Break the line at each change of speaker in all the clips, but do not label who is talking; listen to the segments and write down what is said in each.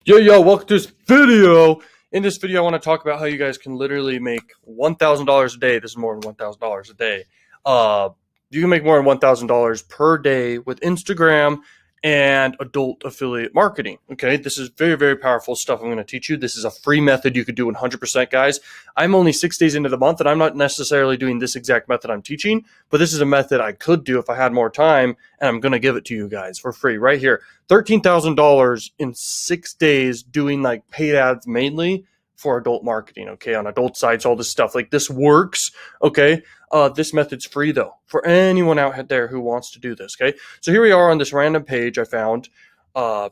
Yo, welcome to this video. In this video, I want to talk about how you guys can literally make $1,000 a day. This is more than $1,000 a day. You can make more than $1,000 per day with Instagram and adult affiliate marketing. Okay, this is very, very powerful stuff I'm going to teach you. This is a free method you could do 100%, guys. I'm only 6 days into the month, and I'm not necessarily doing this exact method I'm teaching, but this is a method I could do if I had more time, and I'm going to give it to you guys for free right here. $13,000 in 6 days doing like paid ads mainly for adult marketing, okay, on adult sites, all this stuff. Like this works, okay? This method's free though for anyone out there who wants to do this, okay? So here we are on this random page I found.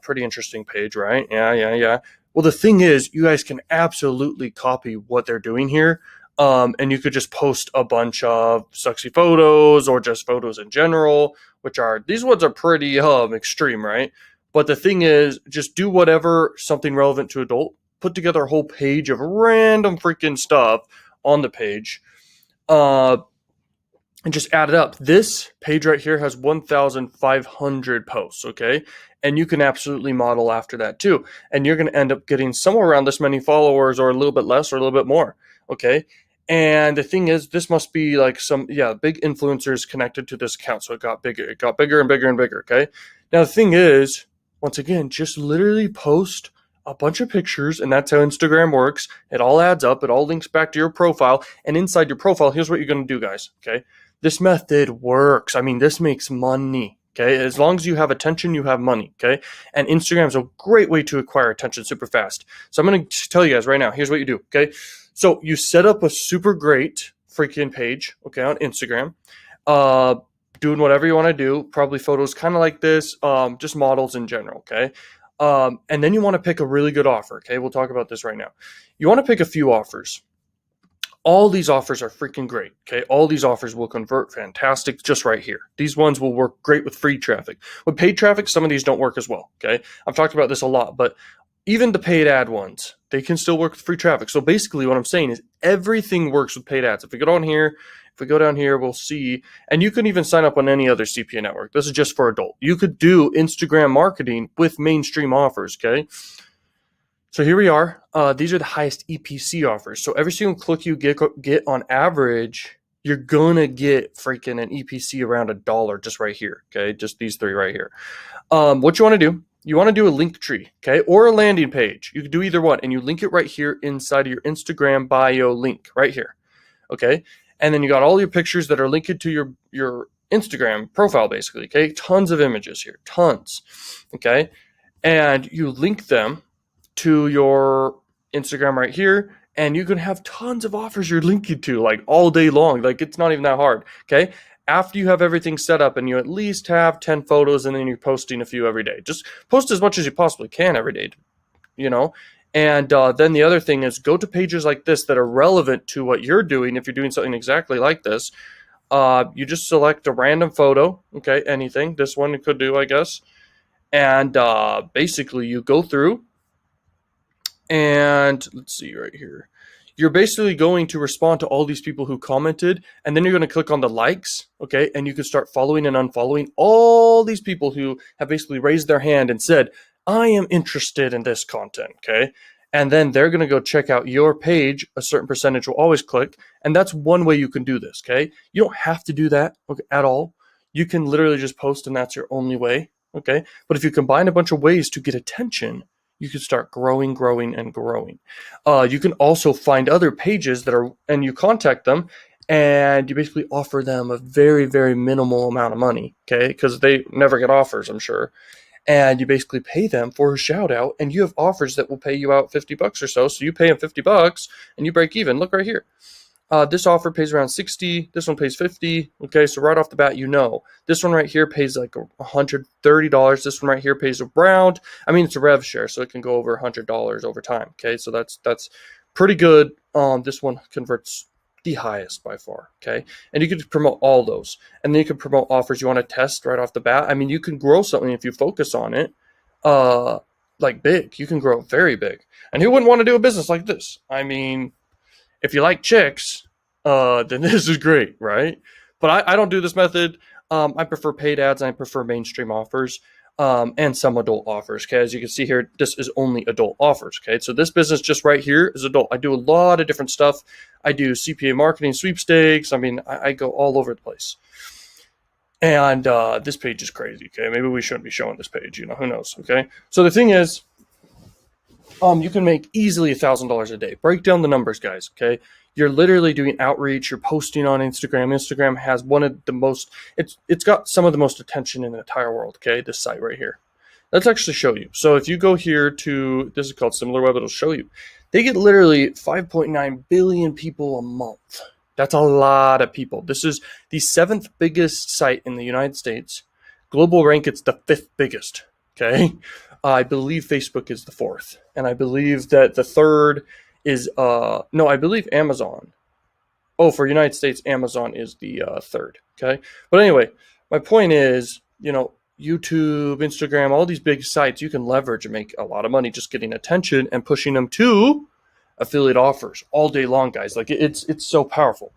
Pretty interesting page, right? Yeah. Well, the thing is, you guys can absolutely copy what they're doing here. And you could just post a bunch of sexy photos or just photos in general, which are, these ones are pretty extreme, right? But the thing is, just do whatever, something relevant to adult, put together a whole page of random freaking stuff on the page, and just add it up. This page right here has 1,500 posts, okay? And you can absolutely model after that too. And you're going to end up getting somewhere around this many followers, or a little bit less or a little bit more, okay? And the thing is, this must be like some, big influencers connected to this account. So it got bigger and bigger and bigger, okay? Now the thing is, once again, just literally post a bunch of pictures, and that's how Instagram works. It all adds up. It all links back to your profile. And inside your profile, here's what you're going to do, guys, okay? This method works. I mean, this makes money, okay? As long as you have attention, you have money, okay? And Instagram is a great way to acquire attention super fast. So I'm going to tell you guys right now, here's what you do, okay? So you set up a super great freaking page, okay, on Instagram, doing whatever you want to do, probably photos kind of like this, just models in general, okay? And then you want to pick a really good offer, okay? We'll talk about this right now. You want to pick a few offers. All these offers are freaking great, okay? All these offers will convert fantastic just right here. These ones will work great with free traffic. With paid traffic, some of these don't work as well, okay? I've talked about this a lot, but even the paid ad ones, they can still work with free traffic. So basically what I'm saying is everything works with paid ads. If we go down here, we'll see, and you can even sign up on any other CPA network. This is just for adult. You could do Instagram marketing with mainstream offers, okay? So here we are. These are the highest EPC offers. So every single click you get on average, you're going to get freaking an EPC around $1 just right here, okay? Just these three right here. What you want to do, you want to do a link tree, okay? Or a landing page. You can do either one, and you link it right here inside of your Instagram bio link right here, okay? And then you got all your pictures that are linked to your Instagram profile, basically, okay? Tons of images here, tons, okay? And you link them to your Instagram right here, and you can have tons of offers you're linking to like all day long. Like it's not even that hard, okay? After you have everything set up and you at least have 10 photos, and then you're posting a few every day. Just post as much as you possibly can every day, you know? And then the other thing is, go to pages like this that are relevant to what you're doing. If you're doing something exactly like this, you just select a random photo, okay? Anything. This one could do, I guess. And basically you go through, and let's see right here. You're basically going to respond to all these people who commented, and then you're going to click on the likes, okay? And you can start following and unfollowing all these people who have basically raised their hand and said, I am interested in this content, okay? And then they're going to go check out your page. A certain percentage will always click, and that's one way you can do this, okay? You don't have to do that, okay, at all. You can literally just post, and that's your only way, okay? But if you combine a bunch of ways to get attention, you can start growing. You can also find other pages and you contact them, and you basically offer them a very, very minimal amount of money, okay? Because they never get offers, I'm sure. And you basically pay them for a shout out, and you have offers that will pay you out $50 or so. So you pay them $50 and you break even. Look right here. This offer pays around 60. This one pays 50. Okay, so right off the bat, you know. This one right here pays like $130. This one right here pays around, I mean, it's a rev share, so it can go over $100 over time. Okay, so that's pretty good. This one converts the highest by far. Okay, and you can promote all those, and then you can promote offers you want to test right off the bat. I mean, you can grow something if you focus on it. Like big, you can grow very big. And who wouldn't want to do a business like this? I mean, if you like chicks, then this is great, right? But I don't do this method. I prefer paid ads, and I prefer mainstream offers. and some adult offers. Okay, as you can see here, this is only adult offers. Okay, so this business just right here is adult. I do a lot of different stuff. I do CPA marketing sweepstakes. I mean, I go all over the place. And this page is crazy. Okay, maybe we shouldn't be showing this page. You know, who knows? Okay, so the thing is, you can make easily $1,000 a day. Break down the numbers, guys. Okay, you're literally doing outreach. You're posting on Instagram. Instagram has one of the most. It's got some of the most attention in the entire world. Okay, this site right here. Let's actually show you. So if you go here to, this is called SimilarWeb. It'll show you. They get literally 5.9 billion people a month. That's a lot of people. This is the 7th biggest site in the United States. Global rank, it's the 5th biggest. Okay. I believe Facebook is the 4th. And I believe that the 3rd is, no, I believe Amazon. Oh, for United States, Amazon is the 3rd. Okay. But anyway, my point is, you know, YouTube, Instagram, all these big sites, you can leverage and make a lot of money just getting attention and pushing them to affiliate offers all day long, guys. Like it's so powerful.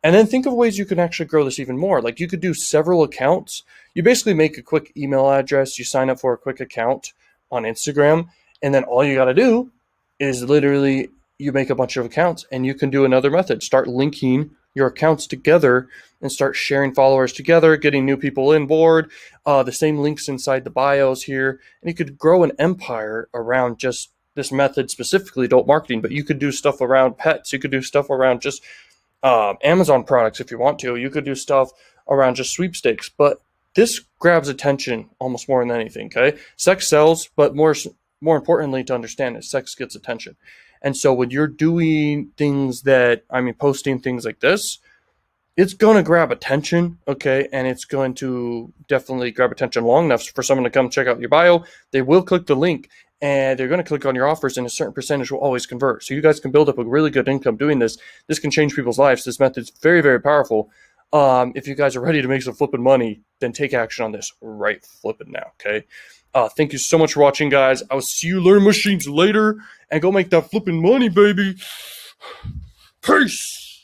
And then think of ways you can actually grow this even more. Like you could do several accounts. You basically make a quick email address, you sign up for a quick account on Instagram, and then all you got to do is literally you make a bunch of accounts, and you can do another method. Start linking your accounts together and start sharing followers together, getting new people in board, the same links inside the bios here, and you could grow an empire around just this method, specifically adult marketing. But you could do stuff around pets. You could do stuff around just Amazon products if you want to. You could do stuff around just sweepstakes. But this grabs attention almost more than anything. Okay, sex sells, but more importantly to understand is sex gets attention. And so when you're doing things that, I mean, posting things like this, it's going to grab attention, okay? And it's going to definitely grab attention long enough for someone to come check out your bio. They will click the link, and they're going to click on your offers, and a certain percentage will always convert. So you guys can build up a really good income doing this. This can change people's lives. This method's very, very powerful. If you guys are ready to make some flipping money, then take action on this right flipping now, okay? Thank you so much for watching, guys. I will see you learn machines later, and go make that flipping money, baby. Peace.